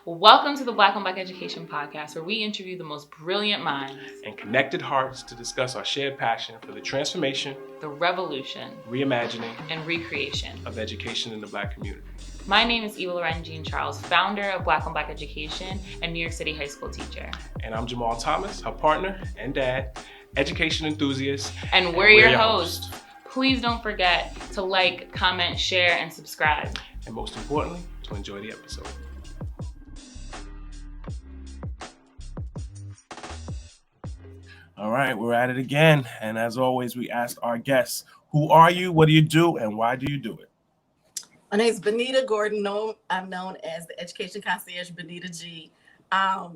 Welcome to the Black on Black Education Podcast, where we interview the most brilliant minds and connected hearts to discuss our shared passion for the transformation, the revolution, reimagining, and recreation of education in the Black community. My name is Eva Loren Jean Charles, founder of Black on Black Education and New York City high school teacher. And I'm Jamal Thomas, her partner and dad, education enthusiast. And we're your hosts. Please don't forget to like, comment, share, and subscribe. And most importantly, to enjoy the episode. All right, we're at it again. And as always, we ask our guests, who are you, what do you do, and why do you do it? My name is Benita Gordon. I'm known as the Education Concierge, Benita G. I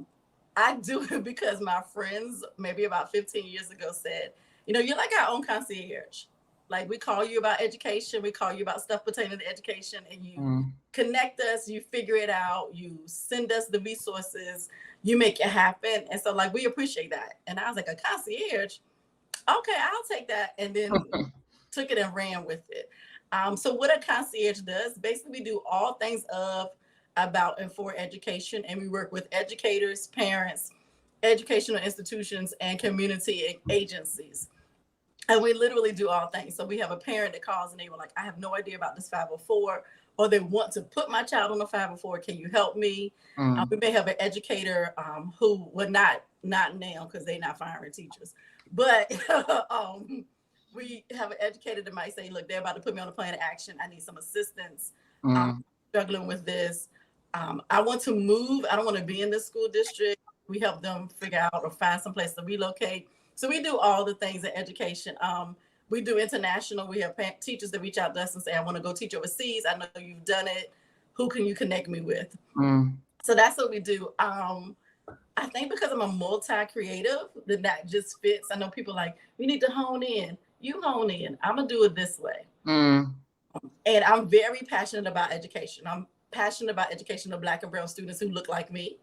do it because my friends, maybe about 15 years ago, said, you're like our own concierge. Like, we call you about education, we call you about stuff pertaining to education, and you connect us, you figure it out, you send us the resources, you make it happen. And so, like, we appreciate that. And I was like, a concierge? Okay, I'll take that. And then took it and ran with it. So what a concierge does, basically we do all things about, and for education. And we work with educators, parents, educational institutions, and community agencies. And we literally do all things. So we have a parent that calls and they were like, I have no idea about this 504, or they want to put my child on a 504. Can you help me? We may have an educator who would not now because they're not firing teachers. But we have an educator that might say, look, they're about to put me on a plan of action. I need some assistance. I'm struggling with this. I want to move. I don't want to be in this school district. We help them figure out or find some place to relocate. So we do all the things in education. We do international. We have teachers that reach out to us and say, I want to go teach overseas. I know you've done it. Who can you connect me with? So that's what we do. I think because I'm a multi-creative, that just fits. I know people like, you need to hone in. You hone in. I'm going to do it this way. And I'm very passionate about education. I'm passionate about education of Black and brown students who look like me.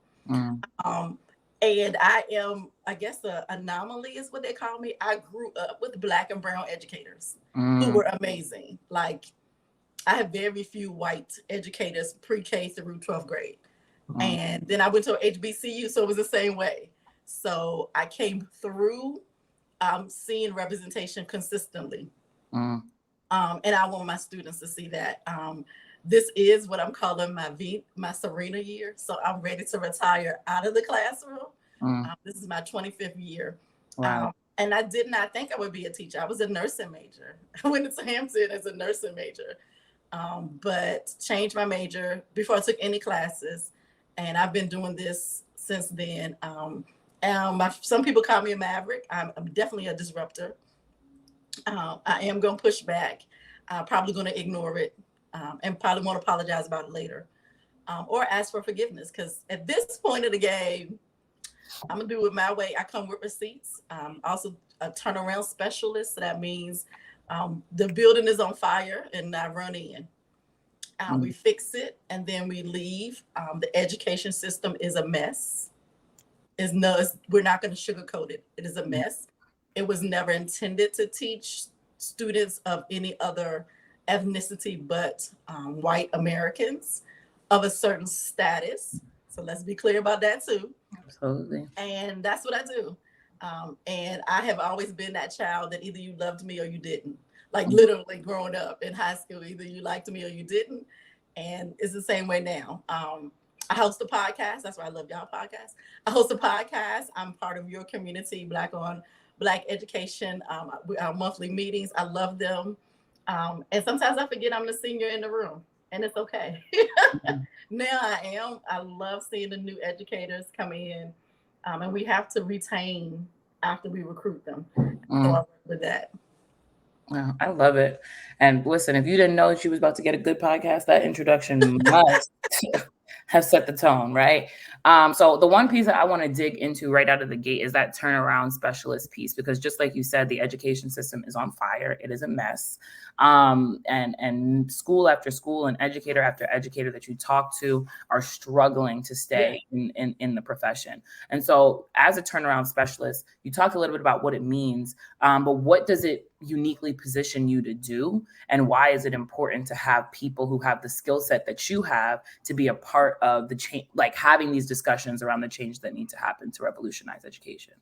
And I am, I guess, the anomaly is what they call me. I grew up with Black and brown educators who were amazing. Like, I have very few white educators pre-K through 12th grade. And then I went to HBCU, so it was the same way. So I came through seeing representation consistently. And I want my students to see that. This is what I'm calling my Serena year. So I'm ready to retire out of the classroom. This is my 25th year. Wow. And I did not think I would be a teacher. I was a nursing major. I went to Hampton as a nursing major, but changed my major before I took any classes. And I've been doing this since then. Some people call me a maverick. I'm definitely a disruptor. I am going to push back. I'm probably going to ignore it. And probably won't apologize about it later, or ask for forgiveness. Because at this point of the game, I'm gonna do it my way. I come with receipts. Also a turnaround specialist. So that means the building is on fire and I run in. We fix it and then we leave. The education system is a mess. We're not going to sugarcoat it. It is a mess. It was never intended to teach students of any other ethnicity but white Americans of a certain status. So let's be clear about that too. Absolutely. And that's what I do. And I have always been that child that either you loved me or you didn't. Like literally growing up in high school, either you liked me or you didn't. And it's the same way now. I host a podcast. That's why I love y'all podcast. I host a podcast. I'm part of your community, Black on Black Education. Our monthly meetings. I love them. And sometimes I forget I'm the senior in the room, and it's okay. Now I am. I love seeing the new educators come in, and we have to retain after we recruit them. So I work with that. Wow, I love it. And listen, if you didn't know she was about to get a good podcast, that introduction must have set the tone, right? So the one piece that I want to dig into right out of the gate is that turnaround specialist piece, because just like you said, the education system is on fire. It is a mess. And school after school and educator after educator that you talk to are struggling to stay in the profession. And so as a turnaround specialist, you talked a little bit about what it means, but what does it uniquely position you to do? And why is it important to have people who have the skill set that you have to be a part of the change, like having these discussions around the change that need to happen to revolutionize education?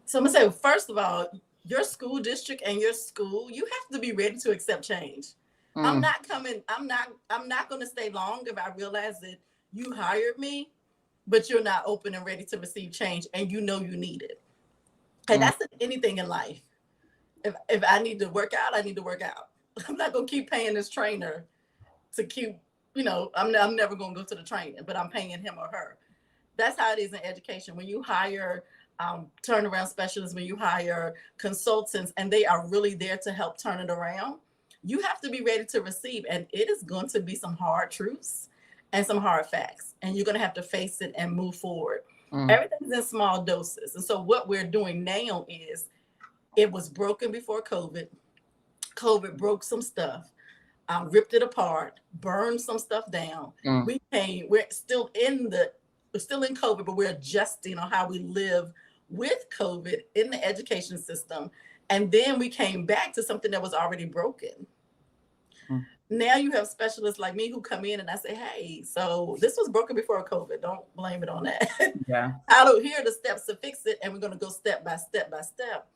So I'm gonna say, first of all, your school district and your school, you have to be ready to accept change. I'm not going to stay long if I realize that you hired me, but you're not open and ready to receive change and you know you need it. And that's anything in life. If I need to work out, I need to work out. I'm not going to keep paying this trainer to keep, I'm never going to go to the training, but I'm paying him or her. That's how it is in education. When you hire turnaround specialists, when you hire consultants, and they are really there to help turn it around, you have to be ready to receive. And it is going to be some hard truths and some hard facts. And you're going to have to face it and move forward. Everything's in small doses. And so what we're doing now is, it was broken before COVID. COVID broke some stuff, ripped it apart, burned some stuff down. We're still in COVID, but we're adjusting on how we live with COVID in the education system. And then we came back to something that was already broken. Now you have specialists like me who come in and I say, hey, so this was broken before COVID. Don't blame it on that. Yeah. Here are the steps to fix it. And we're going to go step by step by step.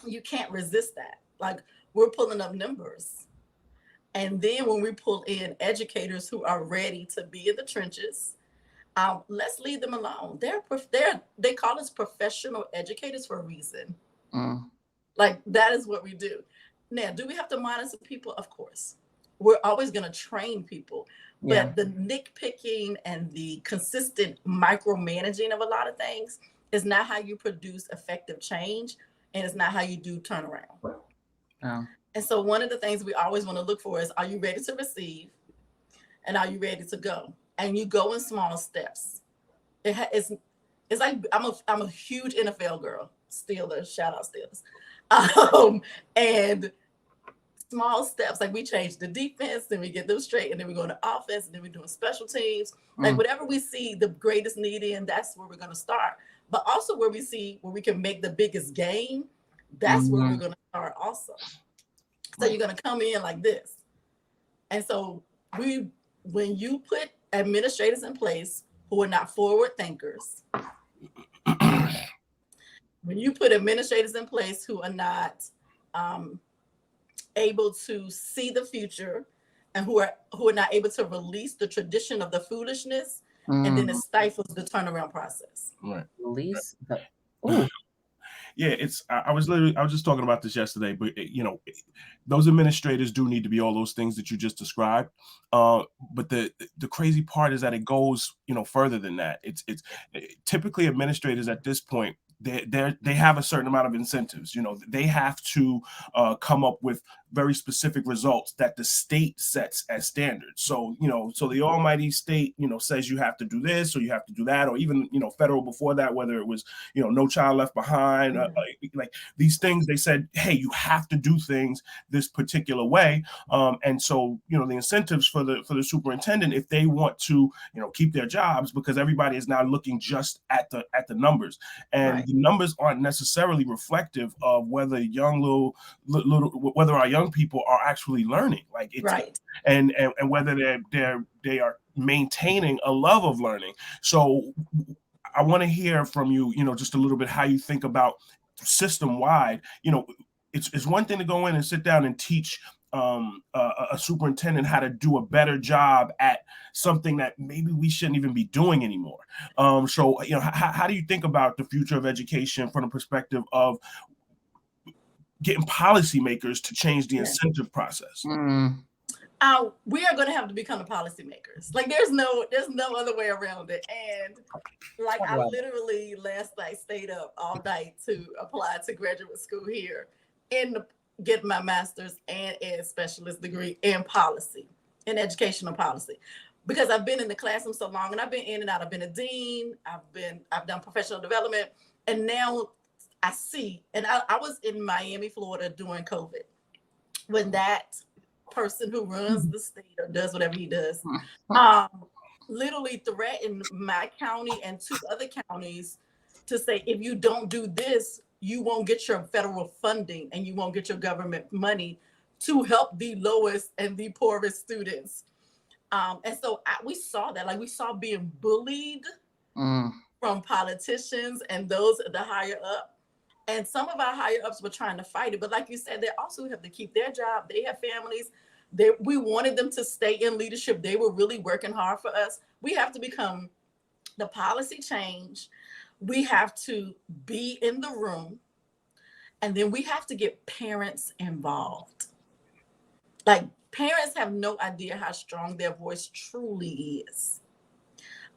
You can't resist that. Like, we're pulling up numbers. And then when we pull in educators who are ready to be in the trenches, let's leave them alone. They call us professional educators for a reason. Like, that is what we do. Now, do we have to monitor people? Of course. We're always going to train people. But the nitpicking and the consistent micromanaging of a lot of things is not how you produce effective change, and it's not how you do turnaround. And so one of the things we always want to look for is, are you ready to receive? And are you ready to go? And you go in small steps. It's like, I'm a huge NFL girl. Steelers, shout out Steelers. And small steps, like we change the defense, then we get them straight, and then we go to offense, and then we're doing special teams. Like, whatever we see the greatest need in, that's where we're going to start. But also where we can make the biggest gain, that's where we're going to start also. So you're going to come in like this. And so when you put administrators in place who are not forward thinkers, when you put administrators in place who are not able to see the future, and who are not able to release the tradition of the foolishness, and then it stifles the turnaround process. Right. Release. Yeah, I was just talking about this yesterday, but those administrators do need to be all those things that you just described. But the crazy part is that it goes further than that. It's typically administrators at this point, they have a certain amount of incentives. They have to come up with very specific results that the state sets as standards. So so the almighty state says you have to do this or you have to do that, or even federal before that, whether it was No Child Left Behind, like these things, they said, hey, you have to do things this particular way. And so the incentives for the superintendent, if they want to keep their jobs, because everybody is now looking just at the numbers, and the numbers aren't necessarily reflective of whether whether our young people are actually learning, like it's and whether they are maintaining a love of learning. So I want to hear from you, just a little bit how you think about system wide. It's one thing to go in and sit down and teach a superintendent how to do a better job at something that maybe we shouldn't even be doing anymore. So how do you think about the future of education from the perspective of getting policymakers to change the incentive process? We are going to have to become the policymakers. Like, there's no other way around it. And like, I literally last night stayed up all night to apply to graduate school here get my master's and ed specialist degree in policy, in educational policy, because I've been in the classroom so long, and I've been in and out. I've been a dean. I've done professional development, and now I see. And I was in Miami, Florida during COVID when that person who runs the state or does whatever he does, literally threatened my county and 2 other counties to say, if you don't do this, you won't get your federal funding and you won't get your government money to help the lowest and the poorest students. And so we saw that, like we saw being bullied from politicians and those at the higher up. And some of our higher ups were trying to fight it. But like you said, they also have to keep their job. They have families. We wanted them to stay in leadership. They were really working hard for us. We have to become the policy change. We have to be in the room. And then we have to get parents involved. Like, parents have no idea how strong their voice truly is.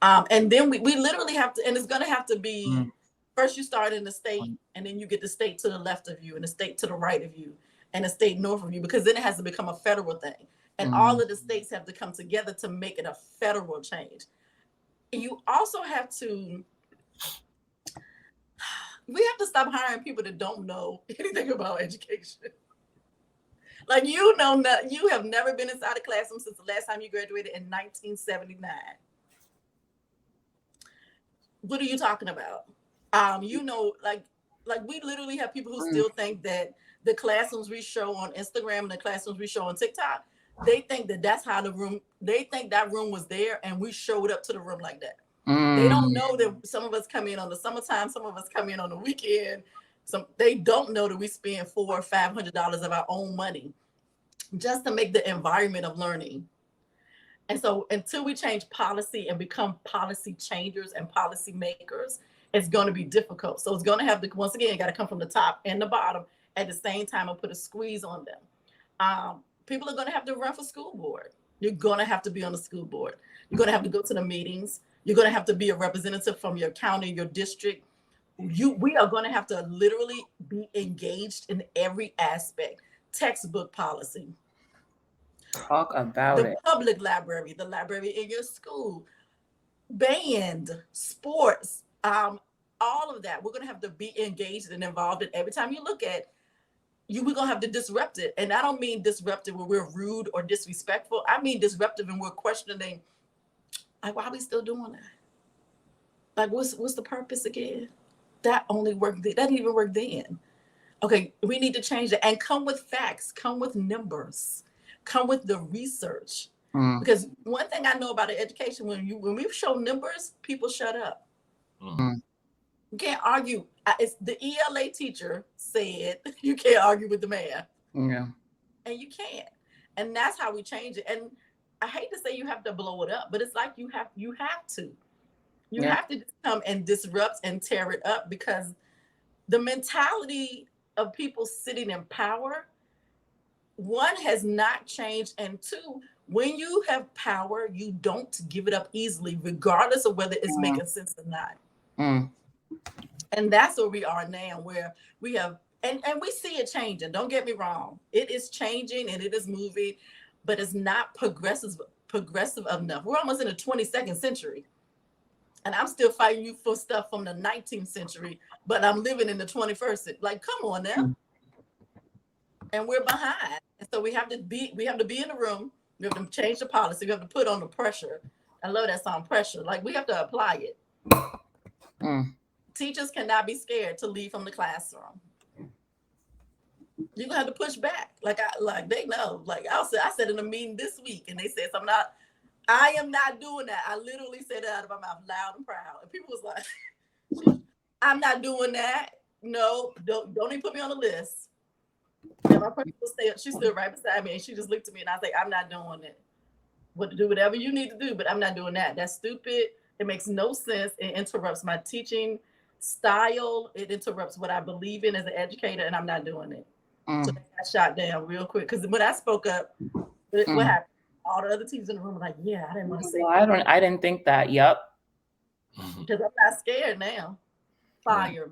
And then we literally have to, and it's going to have to be, first you start in the state, and then you get the state to the left of you and the state to the right of you and the state north of you, because then it has to become a federal thing. And all of the states have to come together to make it a federal change. You also have to, we have to stop hiring people that don't know anything about education. Like, you have never been inside a classroom since the last time you graduated in 1979. What are you talking about? Like we literally have people who still think that the classrooms we show on Instagram and the classrooms we show on TikTok, they think that that's how they think that room was there and we showed up to the room like that. They don't know that some of us come in on the summertime, some of us come in on the weekend. They don't know that we spend $400 or $500 of our own money just to make the environment of learning. And so until we change policy and become policy changers and policy makers, it's going to be difficult. So it's going to have to, once again, got to come from the top and the bottom at the same time and put a squeeze on them. People are going to have to run for school board. You're going to have to be on the school board. You're going to have to go to the meetings. You're going to have to be a representative from your county, your district. We are going to have to literally be engaged in every aspect. Textbook policy. Talk about the public library, the library in your school, band, sports, all of that. We're going to have to be engaged and involved in every time you look at you, we're going to have to disrupt it. And I don't mean disruptive where we're rude or disrespectful. I mean disruptive and we're questioning, like, why are we still doing that? Like, what's the purpose again? That only worked. That didn't even work then. Okay, we need to change it and come with facts, come with numbers, come with the research. Because one thing I know about education, when we show numbers, people shut up. You can't argue. It's the ELA teacher said you can't argue with the math. Yeah. And you can't. And that's how we change it. And I hate to say you have to blow it up, but it's like you have to. You have to just come and disrupt and tear it up, because the mentality of people sitting in power, one, has not changed, and two, when you have power, you don't give it up easily, regardless of whether it's making sense or not. And that's where we are now, where we have, and we see it changing. Don't get me wrong. It is changing and it is moving, but it's not progressive enough. We're almost in the 22nd century. And I'm still fighting you for stuff from the 19th century, but I'm living in the 21st. Like, come on now. And we're behind. And so we have to be in the room. We have to change the policy. We have to put on the pressure. I love that song, Pressure. Like, we have to apply it. Teachers cannot be scared to leave from the classroom. You're gonna have to push back. Like they know. Like I said in a meeting this week, and they said I am not doing that. I literally said it out of my mouth loud and proud. And people was like, I'm not doing that. No, don't even put me on the list. And my principal she stood right beside me and she just looked at me and I was like, I'm not doing it. Do whatever you need to do, but I'm not doing that. That's stupid. It makes no sense. It interrupts my teaching style. It interrupts what I believe in as an educator, and I'm not doing it. So they got shot down real quick. Because when I spoke up, what happened? All the other teachers in the room were like, yeah, I didn't want to say that. I didn't think that. Yep. Because I'm not scared now. Fire.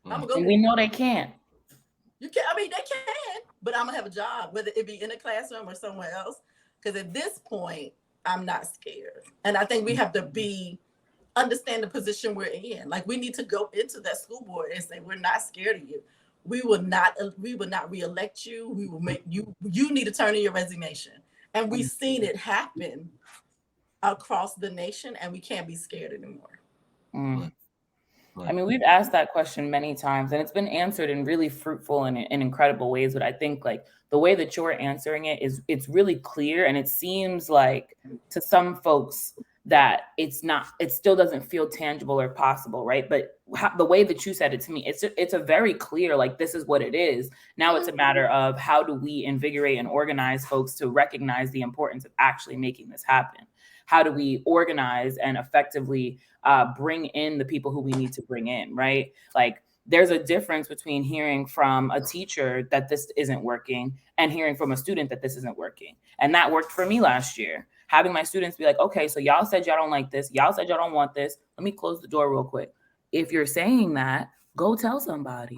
And we know they can't. You can. I mean, they can, but I'm gonna have a job, whether it be in a classroom or somewhere else. Because at this point, I'm not scared. And I think we have to understand the position we're in. Like, we need to go into that school board and say, we're not scared of you. we will not reelect you. We will make you need to turn in your resignation. And we've seen it happen across the nation, and we can't be scared anymore. Right. I mean, we've asked that question many times, and it's been answered in really fruitful and incredible ways. But I think like the way that you're answering it is, it's really clear, and it seems like to some folks that it still doesn't feel tangible or possible, right? But the way that you said it to me, it's a very clear, like, this is what it is. Now it's a matter of how do we invigorate and organize folks to recognize the importance of actually making this happen. How do we organize and effectively bring in the people who we need to bring in, right? Like, there's a difference between hearing from a teacher that this isn't working and hearing from a student that this isn't working. And that worked for me last year. Having my students be like, okay, so y'all said y'all don't like this. Y'all said y'all don't want this. Let me close the door real quick. If you're saying that, go tell somebody.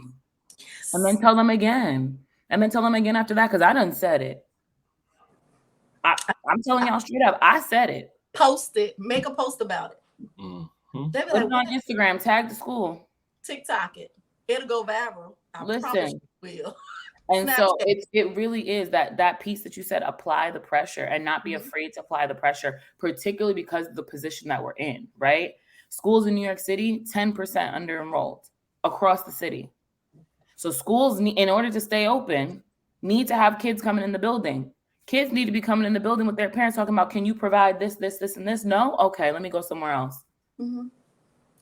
Yes. And then tell them again. And then tell them again after that, because I done said it. I'm telling y'all straight up, I said it. Post it. Make a post about it. Mm-hmm. They be like, on Instagram, tag the school. TikTok it. It'll go viral. Listen. Will. And so it really is that piece that you said, apply the pressure and not be afraid to apply the pressure, particularly because of the position that we're in, right? Schools in New York City, 10% under enrolled across the city. So schools, in order to stay open, need to have kids coming in the building. Kids need to be coming in the building with their parents talking about, can you provide this, and this? No? Okay, let me go somewhere else. Mm-hmm.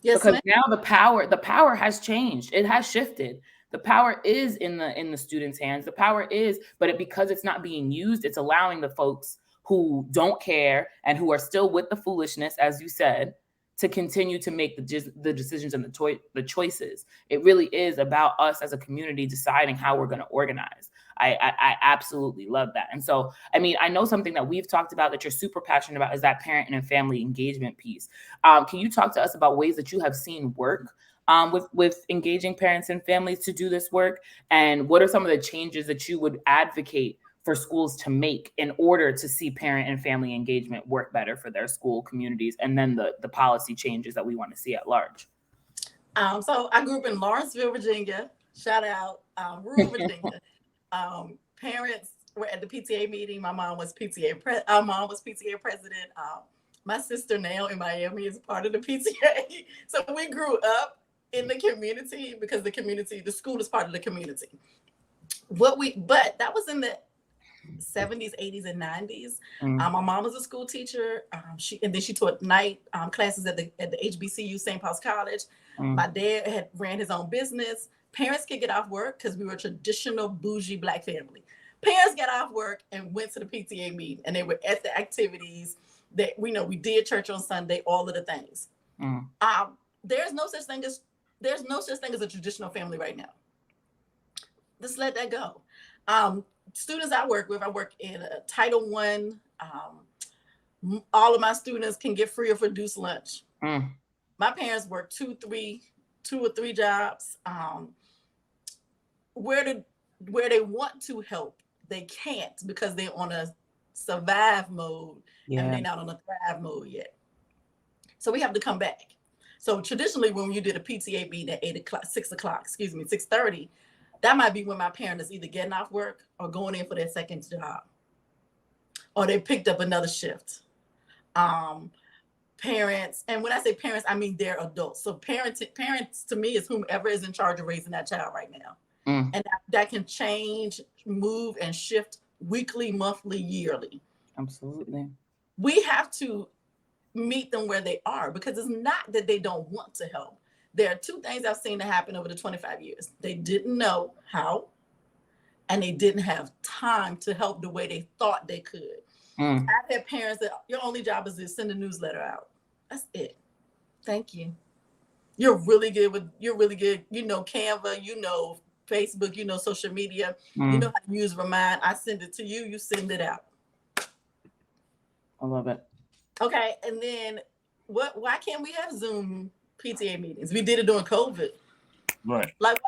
Yes, because now the power has changed. It has shifted. The power is in the students' hands. The power is, but because it's not being used, it's allowing the folks who don't care and who are still with the foolishness, as you said, to continue to make the decisions and the choices. It really is about us as a community deciding how we're going to organize. I absolutely love that. And so, I mean, I know something that we've talked about that you're super passionate about is that parent and family engagement piece. Can you talk to us about ways that you have seen work with engaging parents and families to do this work? And what are some of the changes that you would advocate for schools to make in order to see parent and family engagement work better for their school communities, and then the policy changes that we want to see at large? So I grew up in Lawrenceville, Virginia. Shout out, rural Virginia. Parents were at the PTA meeting. My mom was PTA president. My sister now in Miami is part of the PTA. So we grew up in the community because the school is part of the community. But that was in the 70s, 80s, and 90s. My mom was a school teacher. She taught night classes at the HBCU, St. Paul's College. My dad had ran his own business. Parents could get off work because we were a traditional bougie Black family. Parents got off work and went to the PTA meeting, and they were at the activities that we did church on Sunday, all of the things. There's no such thing as a traditional family right now. Let's let that go. Students I work in a Title I. All of my students can get free or reduced lunch. My parents work two or three jobs. Where they want to help, they can't because they're on a survive mode and they're not on a thrive mode yet. So we have to come back. So traditionally, when you did a PTA meeting at 6:30, that might be when my parent is either getting off work or going in for their second job, or they picked up another shift. Parents, and when I say parents, I mean they're adults. So parents to me is whomever is in charge of raising that child right now. And that can change, move, and shift weekly, monthly, yearly. Absolutely. We have to meet them where they are, because it's not that they don't want to help. There are two things I've seen that happen over the 25 years. They didn't know how, and they didn't have time to help the way they thought they could. I've had parents that your only job is to send a newsletter out. That's it. Thank you. You're really good. You know Canva, you know Facebook, you know social media, you know how to use Remind. I send it to you, you send it out. I love it. Okay, and then why can't we have Zoom PTA meetings? We did it during COVID. Right. Like,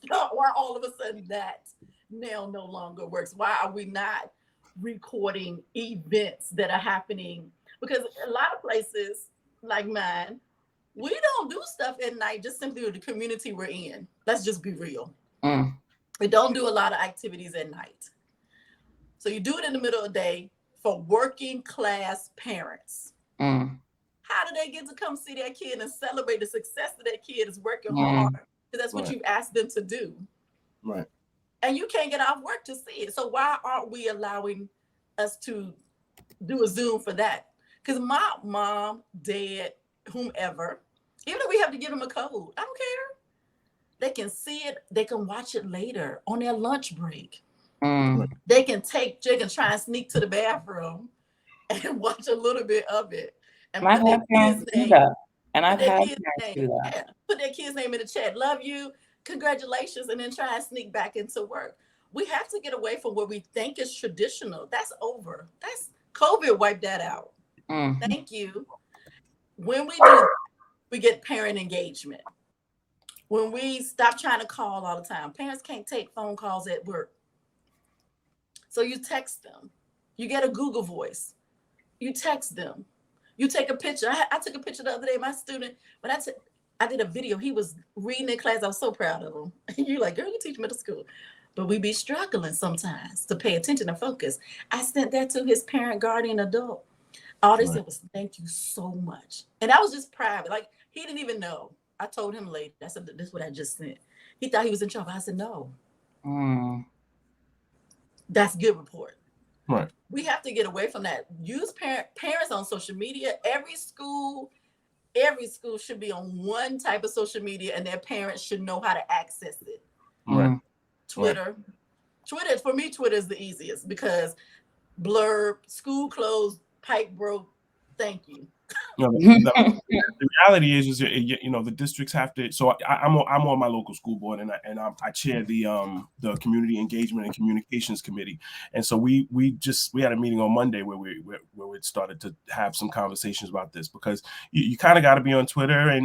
why all of a sudden that now no longer works? Why are we not recording events that are happening? Because a lot of places like mine, we don't do stuff at night just simply with the community we're in. Let's just be real. We don't do a lot of activities at night. So you do it in the middle of the day for working class parents. Mm. How do they get to come see their kid and celebrate the success that their kid is working hard? Mm. Because that's what Right. you've asked them to do. Right. And you can't get off work to see it. So why aren't we allowing us to do a Zoom for that? Because my mom, dad, whomever, even if we have to give them a code, I don't care. They can see it. They can watch it later on their lunch break. Mm. They can try and sneak to the bathroom and watch a little bit of it and And I've put their had kid's parents do name, that. And put I've their had kid's parents name, do that. yeah, put their kid's name in the chat. Love you, congratulations, and then try and sneak back into work. We have to get away from what we think is traditional. That's over. That's COVID wiped that out. Mm. Thank you. When we do, we get parent engagement. When we stop trying to call all the time, parents can't take phone calls at work. So you text them. You get a Google Voice. You text them. You take a picture. I took a picture the other day. My student, when I did a video, he was reading in class. I was so proud of him. You're like, girl, you teach middle school. But we be struggling sometimes to pay attention and focus. I sent that to his parent, guardian, adult. All they said was, thank you so much. And that was just private. Like, he didn't even know. I told him later. I said, this is what I just sent. He thought he was in trouble. I said, no. Mm. That's good report. Right. We have to get away from that. Use parents on social media. Every school should be on one type of social media, and their parents should know how to access it. Right. Twitter. Right. Twitter, for me, Twitter is the easiest because blurb, school closed, pipe broke. Thank you. You know, the reality is the districts have to. So I'm on my local school board, and I chair the community engagement and communications committee. And so we had a meeting on Monday where we started to have some conversations about this, because you kind of got to be on Twitter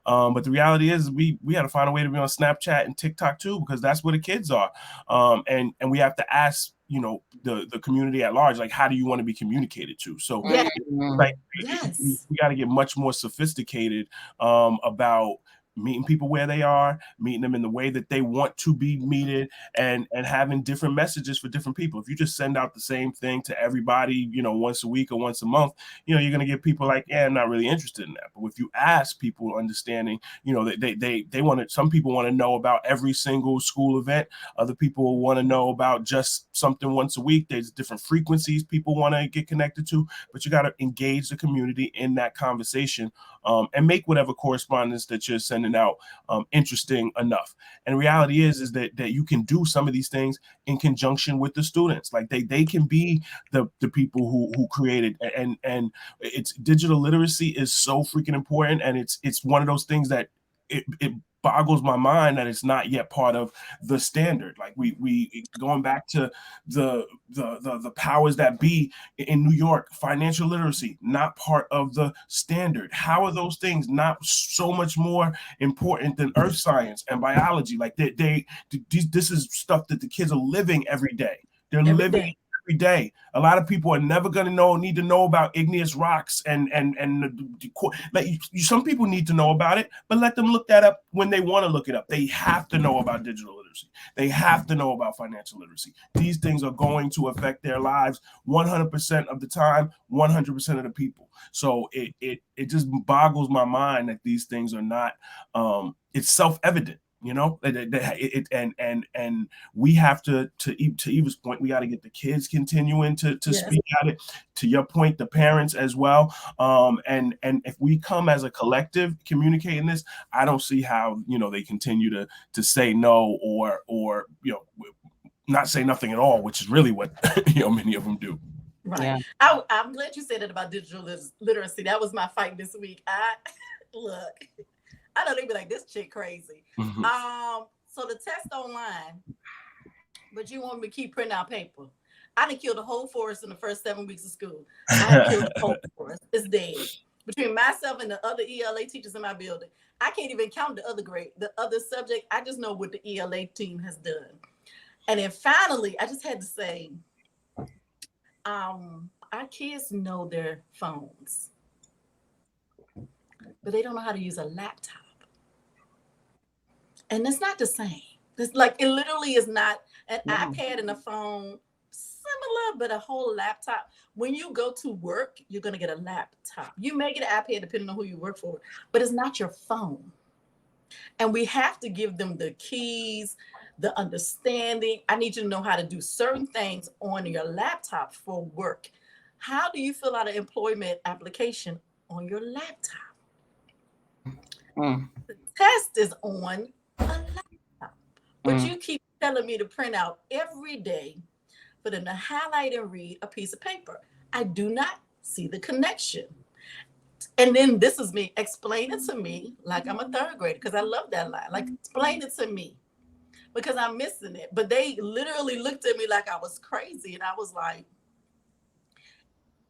but the reality is we got to find a way to be on Snapchat and TikTok too, because that's where the kids are. And we have to ask the community at large, like, how do you want to be communicated to? So Yes. like Yes. we got to get much more sophisticated about meeting people where they are, meeting them in the way that they want to be meted, and having different messages for different people. If you just send out the same thing to everybody, once a week or once a month, you're going to get people like, yeah, I'm not really interested in that. But if you ask people, understanding, they want to, some people want to know about every single school event. Other people want to know about just something once a week. There's different frequencies people want to get connected to, but you got to engage the community in that conversation, and make whatever correspondence that you're sending out interesting enough. And reality is that you can do some of these things in conjunction with the students. Like they can be the people who created, and it's digital literacy is so freaking important, and it's one of those things that it boggles my mind that it's not yet part of the standard. Like we going back to the powers that be in New York, financial literacy not part of the standard. How are those things not so much more important than earth science and biology? Like this is stuff that the kids are living every day. They're living every day. A lot of people are never going to need to know about igneous rocks and like some people need to know about it, but let them look that up when they want to look it up. They have to know about digital literacy. They have to know about financial literacy. These things are going to affect their lives 100% of the time, 100% of the people. So it just boggles my mind that these things are not. It's self-evident. And we have to Eva's point, we got to get the kids continuing to speak at it. To your point, the parents as well. And if we come as a collective communicating this, I don't see how they continue to say no or not say nothing at all, which is really what many of them do. Right. Yeah. I'm glad you said that about digital literacy. That was my fight this week. Look. I know they be like, this chick crazy. Mm-hmm. So the test online, but you want me to keep printing out paper. I done killed the whole forest in the first 7 weeks of school. I killed the whole forest. It's dead. Between myself and the other ELA teachers in my building, I can't even count the other subject. I just know what the ELA team has done. And then finally, I just had to say, our kids know their phones, but they don't know how to use a laptop. And it's not the same. It's like it literally is not an No. iPad and a phone, similar, but a whole laptop. When you go to work, you're gonna get a laptop. You may get an iPad depending on who you work for, but it's not your phone. And we have to give them the keys, the understanding. I need you to know how to do certain things on your laptop for work. How do you fill out an employment application on your laptop? Mm, The test is on a laptop. But mm, you keep telling me to print out every day for them to highlight and read a piece of paper. I do not see the connection. And then this is me. Explain it to me like I'm a third grader, because I love that line. Like, explain it to me because I'm missing it. But they literally looked at me like I was crazy. And I was like,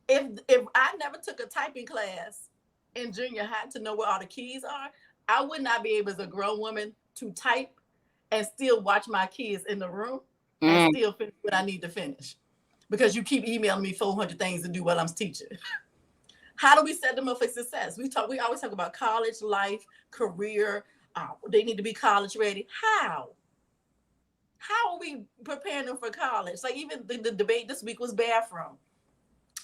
if I never took a typing class in junior high to know where all the keys are, I would not be able as a grown woman to type and still watch my kids in the room and mm. still finish what I need to finish. Because you keep emailing me 400 things to do while I'm teaching. How do we set them up for success? We always talk about college life, career. They need to be college ready. How? How are we preparing them for college? Like even the debate this week was bathroom.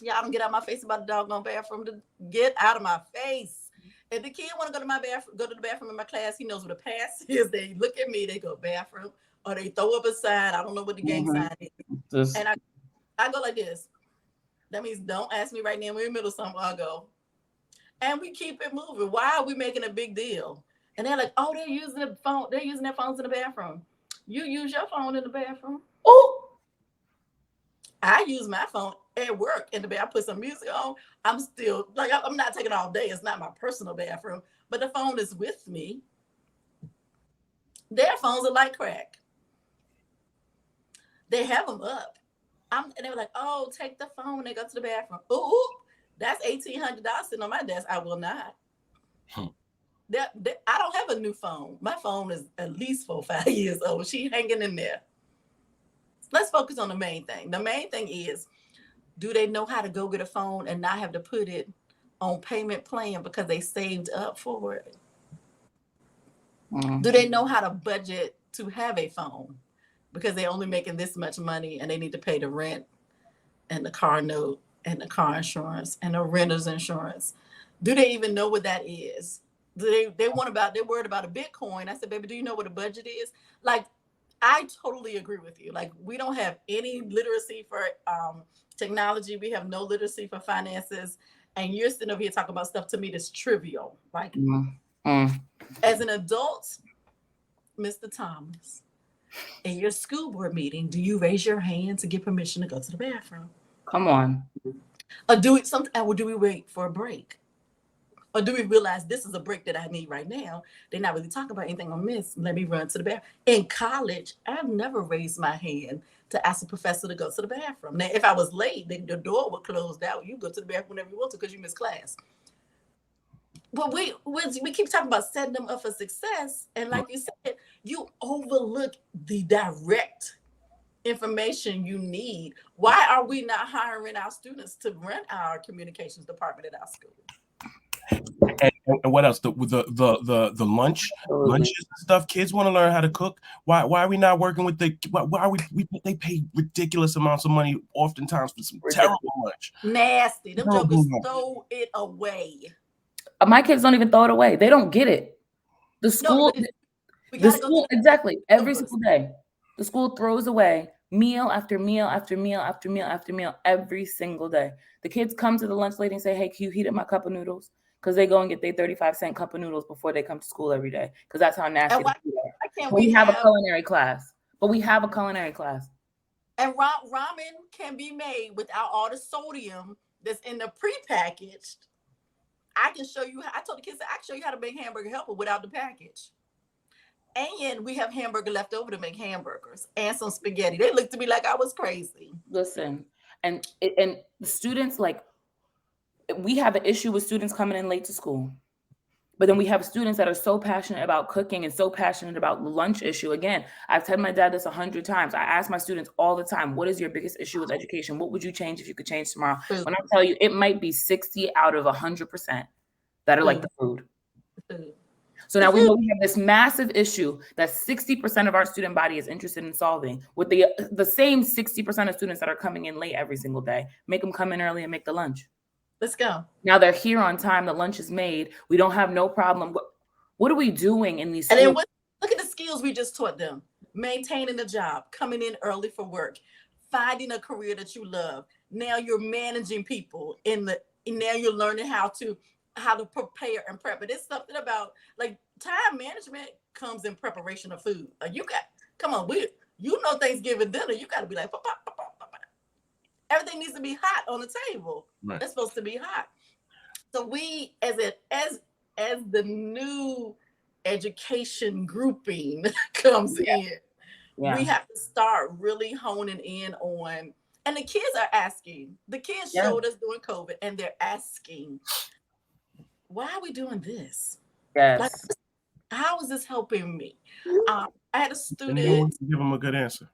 Y'all don't get out of my face about the doggone bathroom. To get out of my face. If the kid want to go to my bathroom, go to the bathroom in my class, he knows what a pass is. They look at me, they go bathroom, or they throw up a sign. I don't know what the gang sign is. Just, And I go like this. That means don't ask me right now. We're in the middle of something. I'll go. And we keep it moving. Why are we making a big deal? And they're like, oh, they're using the phone. They're using their phones in the bathroom. You use your phone in the bathroom. oh, I use my phone at work in the bathroom. I put some music on. I'm still like I'm not taking all day. It's not my personal bathroom, but the phone is with me. Their phones are like crack. They have them up. And they were like, oh, take the phone when they go to the bathroom. Ooh, that's $1,800 sitting on my desk. I will not. I don't have a new phone. My phone is at least 4 or 5 years old. She's hanging in there. Let's focus on the main thing. The main thing is, do they know how to go get a phone and not have to put it on payment plan because they saved up for it? Do they know how to budget to have a phone because they're only making this much money and they need to pay the rent and the car note and the car insurance and the renter's insurance? Do they even know what that is? They're worried about a Bitcoin. I said, baby, do you know what a budget is? Like, I totally agree with you. Like, we don't have any literacy for technology. We have no literacy for finances. And you're sitting over here talking about stuff to me that's trivial. Like, as an adult, Mr. Thomas, in your school board meeting, do you raise your hand to get permission to go to the bathroom? come on. Or do we wait for a break? Or do we realize this is a break that I need right now? They're not really talking about anything on this. Let me run to the bathroom. In college, I've never raised my hand to ask a professor to go to the bathroom. Now, if I was late, then the door would close out. You go to the bathroom whenever you want to because you missed class. But we keep talking about setting them up for success. And like you said, you overlook the direct information you need. Why are we not hiring our students to run our communications department at our school? And what else? The lunches and stuff. Kids want to learn how to cook. Why are we not working with why are they pay ridiculous amounts of money oftentimes for some terrible lunch? Nasty. Them jokers throw it away. My kids don't even throw it away. They don't get it. The school, exactly, every single day. The school throws away meal after meal after meal after meal after meal every single day. The kids come to the lunch lady and say, hey, can you heat up my cup of noodles? Because they go and get their 35-cent cup of noodles before they come to school every day. Because that's how nasty they are. We have a culinary class. And ramen can be made without all the sodium that's in the prepackaged. I can show you. I told the kids, I can show you how to make hamburger helper without the package. And we have hamburger left over to make hamburgers and some spaghetti. They looked at me like I was crazy. Listen, and the students, like, we have an issue with students coming in late to school. But then we have students that are so passionate about cooking and so passionate about the lunch issue. Again, I've told my dad this 100 times. I ask my students all the time, what is your biggest issue with education? What would you change if you could change tomorrow? When I tell you, it might be 60 out of 100% that are like the food. So now we know we have this massive issue that 60% of our student body is interested in solving with the same 60% of students that are coming in late every single day. Make them come in early and make the lunch. Let's go. Now they're here on time. The lunch is made. We don't have no problem. What are we doing in these schools? And then look at the skills we just taught them. Maintaining a job, coming in early for work, finding a career that you love. Now you're managing people now you're learning how to prepare and prep. But it's something about like time management comes in preparation of food. Like Thanksgiving dinner, you got to be like, everything needs to be hot on the table. Right. It's supposed to be hot. So we, as the new education grouping comes in, we have to start really honing in on, and the kids are asking. The kids showed us during COVID, and they're asking, why are we doing this? Yes. Like, how is this helping me? I had a student. And you want to give them a good answer.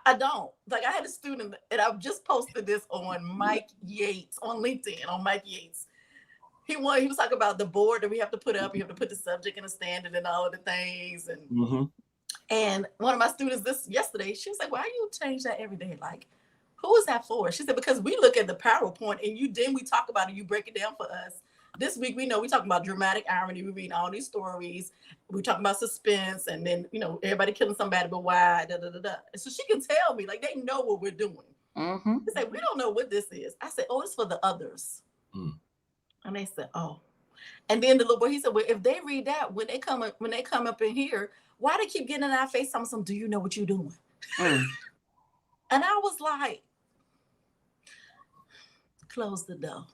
I don't. Like, I had a student, and I've just posted this on Mike Yates on LinkedIn, on Mike Yates. He was talking about the board that we have to put up. You have to put the subject and the standard and all of the things. And and one of my students yesterday, she was like, why you change that every day? Like, who is that for? She said, because we look at the PowerPoint and we talk about it, you break it down for us. This week, we talk about dramatic irony. We read all these stories. We talk about suspense, and then, everybody killing somebody, but why, And so she can tell me, like, they know what we're doing. Mm-hmm. They say, we don't know what this is. I said, oh, it's for the others. And they said, oh. And then the little boy, he said, well, if they read that, when they come up in here, why they keep getting in our face, some, do you know what you're doing? And I was like, close the door.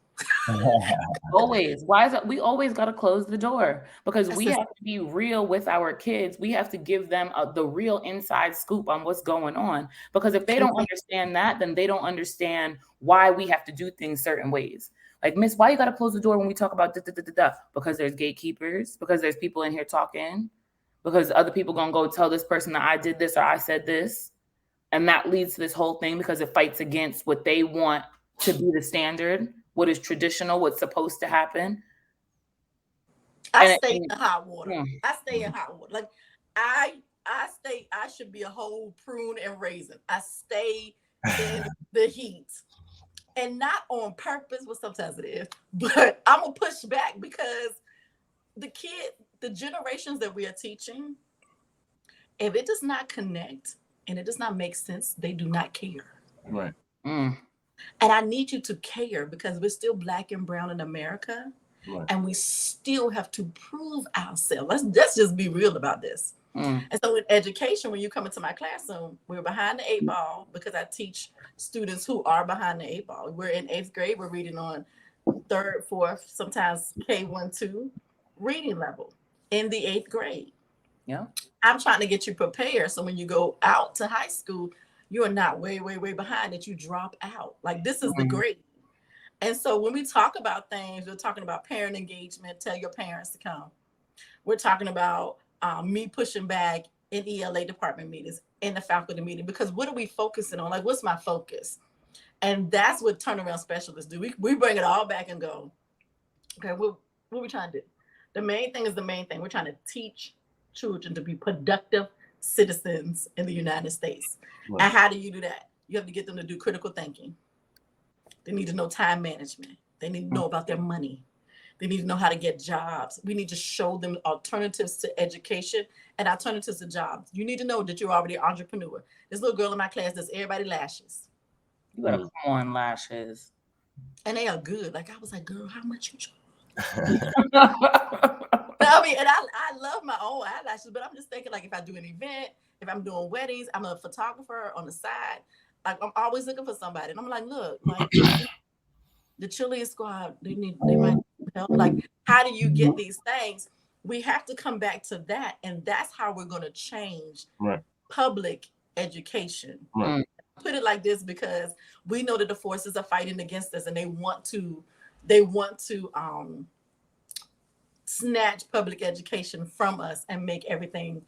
Always. Why is it? We always got to close the door because we have to be real with our kids. We have to give them the real inside scoop on what's going on. Because if they don't understand that, then they don't understand why we have to do things certain ways. Like, Miss, why you got to close the door when we talk about Because there's gatekeepers, because there's people in here talking, because other people going to go tell this person that I did this or I said this. And that leads to this whole thing because it fights against what they want to be the standard, what is traditional, what's supposed to happen. I stay in hot water. I stay in hot water. Like, I should be a whole prune and raisin. I stay in the heat. And not on purpose, well, sometimes it is, but I'm going to push back because the generations that we are teaching, if it does not connect and it does not make sense, they do not care. Right. And I need you to care because we're still Black and brown in America. Right. And we still have to prove ourselves. Let's just be real about this. And so in education, when you come into my classroom, we're behind the 8 ball because I teach students who are behind the 8 ball. We're in 8th grade. We're reading on 3rd, 4th, sometimes K1, 2 reading level in the 8th grade. Yeah. I'm trying to get you prepared. So when you go out to high school, you are not way, way, way behind that you drop out. Like, this is the grade. And so when we talk about things, we're talking about parent engagement, tell your parents to come. We're talking about me pushing back in ELA department meetings, in the faculty meeting, because what are we focusing on? Like, what's my focus? And that's what turnaround specialists do. We bring it all back and go, okay, what are we trying to do? The main thing is the main thing. We're trying to teach children to be productive citizens in the United States. Right. And how do you do that? You have to get them to do critical thinking. They need to know time management. They need to know about their money. They need to know how to get jobs. We need to show them alternatives to education and alternatives to jobs. You need to know that you're already an entrepreneur. This little girl in my class does everybody lashes. You gotta come on, lashes. And they are good. Like, I was like, girl, how much you charge? I mean, and I love my own eyelashes, but I'm just thinking, like, if I do an event, if I'm doing weddings, I'm a photographer on the side. Like, I'm always looking for somebody. And I'm like, look, like, the Chilean squad, they might help. Like, how do you get these things? We have to come back to that. And that's how we're going to change public education. Right. Put it like this, because we know that the forces are fighting against us and they want to snatch public education from us and make everything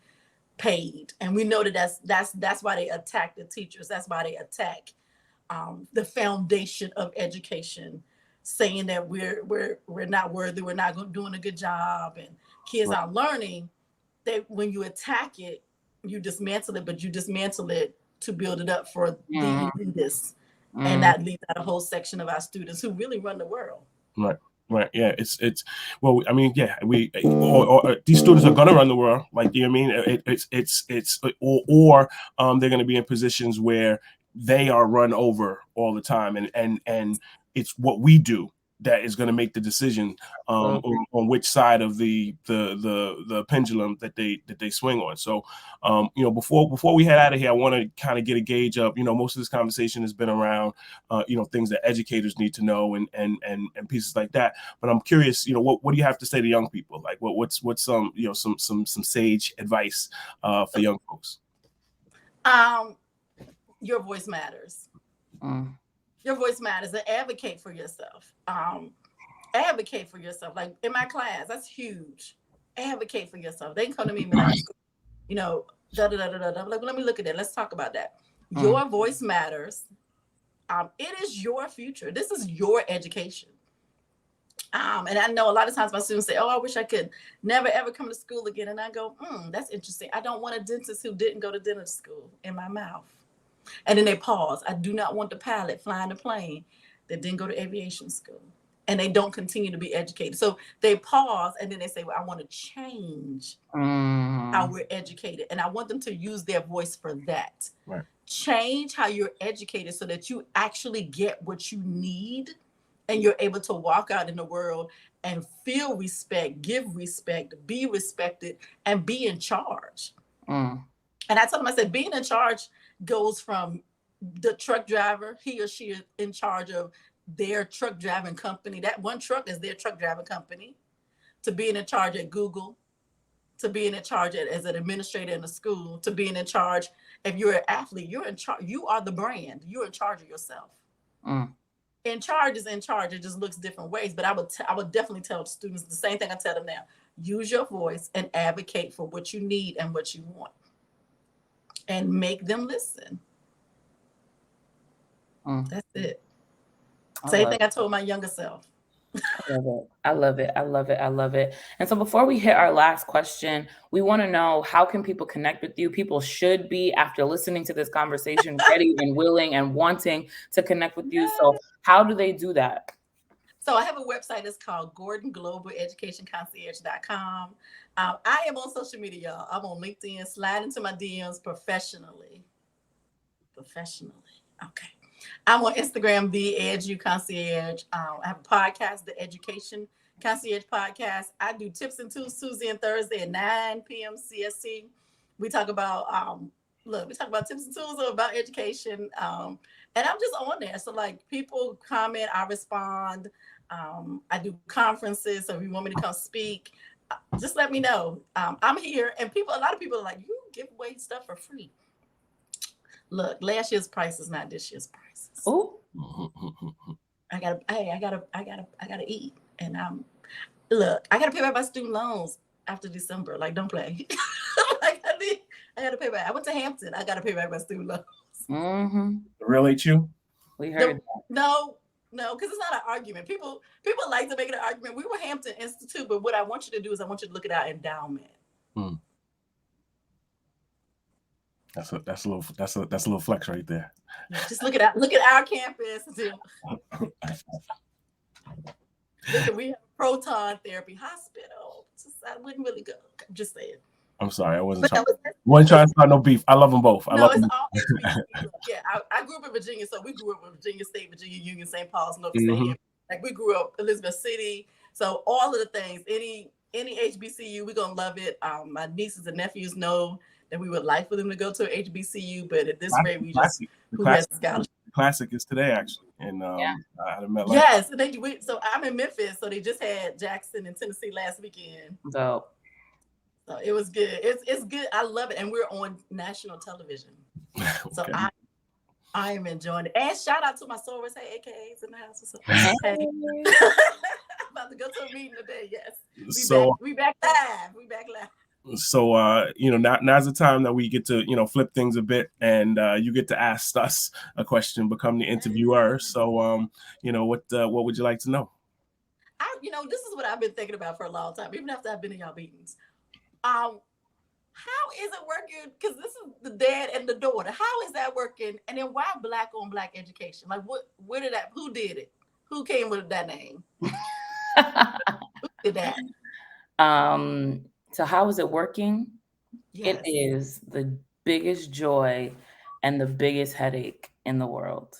paid. And we know that that's why they attack the teachers. That's why they attack the foundation of education saying that we're not worthy, we're not doing a good job, and kids aren't learning. When you attack it, you dismantle it, but you dismantle it to build it up for the elitists, and that leaves out a whole section of our students who really run the world. Right. Yeah. It's well. I mean, yeah. Or these students are gonna run the world. Like, you know what I mean? It's or they're gonna be in positions where they are run over all the time, and it's what we do that is going to make the decision on which side of the pendulum that they swing on. So, you know, before we head out of here, I want to kind of get a gauge of, you know, most of this conversation has been around, you know, things that educators need to know and pieces like that. But I'm curious, you know, what do you have to say to young people? Like, what's some, you know, some sage advice for young folks? Your voice matters. Your voice matters, and advocate for yourself. Advocate for yourself. Like in my class, that's huge. Advocate for yourself. They can come to me and be like, you know, da da da da da. I'm like, well, let me look at that. Let's talk about that. Your voice matters. It is your future. This is your education. And I know a lot of times my students say, oh, I wish I could never, ever come to school again. And I go, that's interesting. I don't want a dentist who didn't go to dentist school in my mouth. And then they pause. I do not want the pilot flying the plane that didn't go to aviation school. And they don't continue to be educated. So they pause and then they say, well, I want to change how we're educated. And I want them to use their voice for that. Right. Change how you're educated so that you actually get what you need and you're able to walk out in the world and feel respect, give respect, be respected, and be in charge. And I told them, I said, being in charge goes from the truck driver, he or she is in charge of their truck driving company. That one truck is their truck driving company, to being in charge at Google, to being in charge as an administrator in a school, to being in charge. If you're an athlete, you're in charge. You are the brand. You're in charge of yourself. In charge is in charge. It just looks different ways. But I would definitely tell students the same thing I tell them now. Use your voice and advocate for what you need and what you want. And make them listen. That's it. Same thing I told my younger self. I love it. I love it. I love it. I love it. And so before we hit our last question, we want to know, how can people connect with you? People should be, after listening to this conversation, ready and willing and wanting to connect with you. So how do they do that? So I have a website. It's called GordonGlobalEducationConcierge.com. I am on social media, y'all. I'm on LinkedIn. Slide into my DMs professionally. Okay. I'm on Instagram, the Edu Concierge. I have a podcast, the Education Concierge Podcast. I do Tips and Tools Tuesday and Thursday at 9 p.m. CST. We talk about tips and tools about education. And I'm just on there. So like, people comment, I respond. I do conferences. So if you want me to come speak, just let me know. I'm here. And a lot of people are like, you give away stuff for free. Look, last year's price is not this year's prices. Oh, I gotta eat, and look, I gotta pay back my student loans after December. Like, don't play. Like, I gotta pay back. I went to Hampton. I gotta pay back my student loans. Really, you? We heard. No, because it's not an argument. People like to make it an argument. We were Hampton Institute, but what I want you to do is I want you to look at our endowment. That's a little flex right there. Yeah, just look at our campus. We have a proton therapy hospital. I wouldn't really go. I'm just saying. I'm sorry, I wasn't trying to start no beef. I love them both. I love them. Yeah, I grew up in Virginia, so we grew up in Virginia State, Virginia Union, St. Paul's, Norfolk State. Like, we grew up Elizabeth City. So all of the things, any HBCU, we're gonna love it. My nieces and nephews know that we would like for them to go to an HBCU, but at this rate, we just Classic is today, actually. And I met yes, so I'm in Memphis, so they just had Jackson and Tennessee last weekend. So it was good. It's good. I love it, and we're on national television. So I am enjoying it. And shout out to my sorors, hey, AKAs in the house or something. Hey. I'm about to go to a meeting today. Yes, we back live. So now's the time that we get to flip things a bit, and you get to ask us a question, become the interviewer. So what would you like to know? This is what I've been thinking about for a long time, even after I've been in y'all meetings. How is it working? Because this is the dad and the daughter. How is that working? And then why black on black education? Like, who did it? Who came with that name? Who did that? So how is it working? Yes. It is the biggest joy and the biggest headache in the world.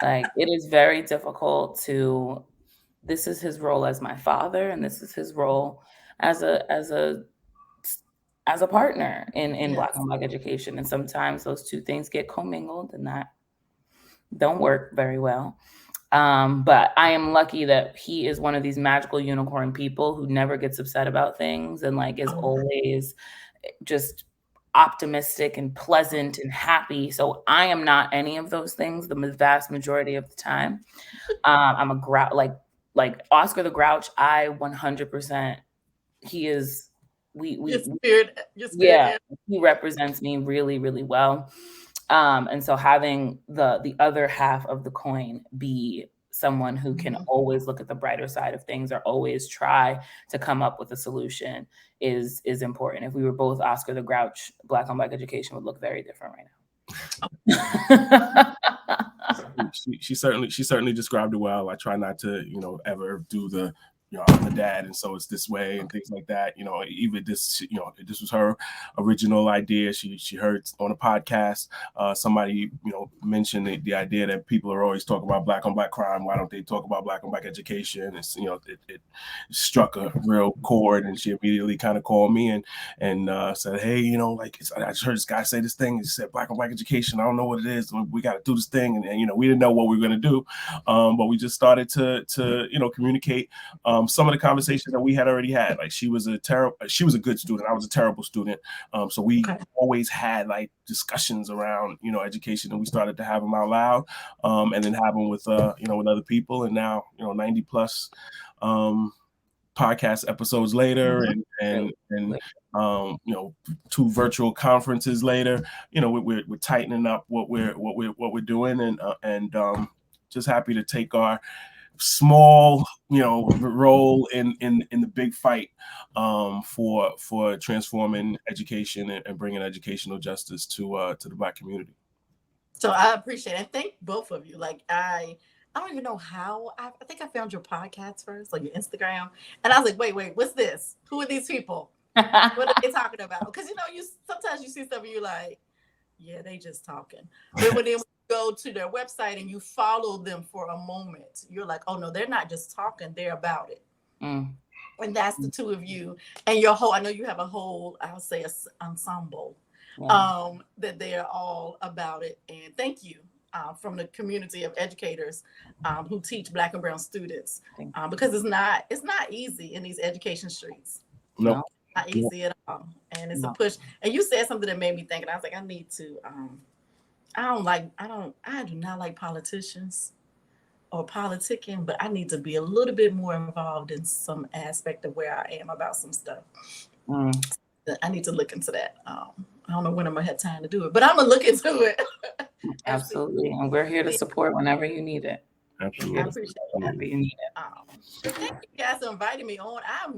Like, it is very difficult to. This is his role as my father, and this is his role as a partner in Black Yes. on Black education. And sometimes those two things get commingled, and that don't work very well. But I am lucky that he is one of these magical unicorn people who never gets upset about things, and like is always just optimistic and pleasant and happy. So I am not any of those things the vast majority of the time. I'm a like Oscar the Grouch. I 100%. He is. Your spirit. Yeah, he represents me really, really well. And so having the other half of the coin be someone who can always look at the brighter side of things or always try to come up with a solution is important. If we were both Oscar the Grouch, Black on Black education would look very different right now. She certainly described it well. I try not to ever do the I'm the dad and so it's this way and things like that. Even this this was her original idea. She heard on a podcast somebody mentioned the idea that people are always talking about black on black crime. Why don't they talk about black on black education? It's it struck a real chord, and she immediately kind of called me and said, hey, I just heard this guy say this thing. He said black on black education. I don't know what it is. We got to do this thing, and we didn't know what we were going to do, but we just started to communicate. Some of the conversations that we had already had, like she was a good student. I was a terrible student. So we always had like discussions around, education, and we started to have them out loud, and then have them with, with other people. And now, 90 plus, podcast episodes later, and 2 virtual conferences later, we're tightening up what we're doing, and just happy to take our small role in the big fight for transforming education and bringing educational justice to the Black community. So I appreciate it. Thank both of you. Like I don't even know how. I think I found your podcast first, like your Instagram, and I was like, wait, what's this? Who are these people? What are they talking about? Because you sometimes you see stuff and you're like, yeah, they just talking. But when they go to their website and you follow them for a moment, you're like, oh no, they're not just talking, they're about it. And that's the two of you and your whole. I know you have a whole, I'll say, ensemble that they are all about it. And thank you from the community of educators who teach Black and Brown students, because it's not easy in these education streets. No. Not easy at all, and it's a push. And you said something that made me think, and I was like, I need to. I do not like politicians or politicking, but I need to be a little bit more involved in some aspect of where I am about some stuff. I need to look into that. I don't know when I'm gonna have time to do it, but I'm gonna look into it. Absolutely, and we're here to support whenever you need it. Absolutely. I appreciate it. Whenever you need it. Thank you guys for inviting me on. I'm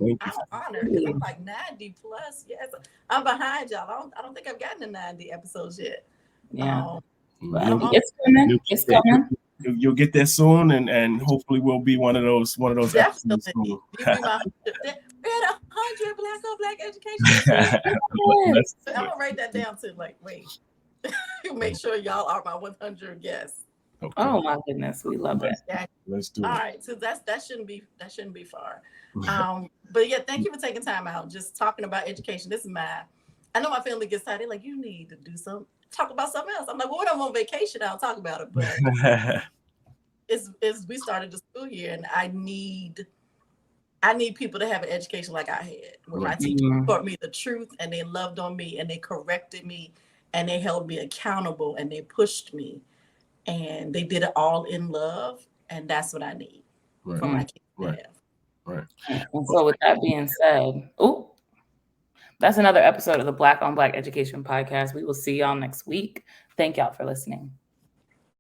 honored because I'm like 90 plus. Yes, I'm behind y'all. I don't think I've gotten to 90 episodes yet. Yeah, it's coming. It's coming. You'll get there soon, and hopefully we'll be one of those episodes soon. You be my 100 Black on Black education. I'm gonna write that down too. Like, wait, make sure y'all are my 100 guests. Okay. Oh my goodness, we love it. Let's do it. All right, so that shouldn't be far. But yeah, thank you for taking time out, just talking about education. I know my family gets tired. They're like, you need to do talk about something else. I'm like, well, when I'm on vacation, I'll talk about it. But we started the school year, and I need people to have an education like I had, where my teacher taught me the truth, and they loved on me, and they corrected me, and they held me accountable, and they pushed me. And they did it all in love, and that's what I need for my kids to have. Right. And so, with that being said, That's another episode of the Black on Black Education Podcast. We will see y'all next week. Thank y'all for listening.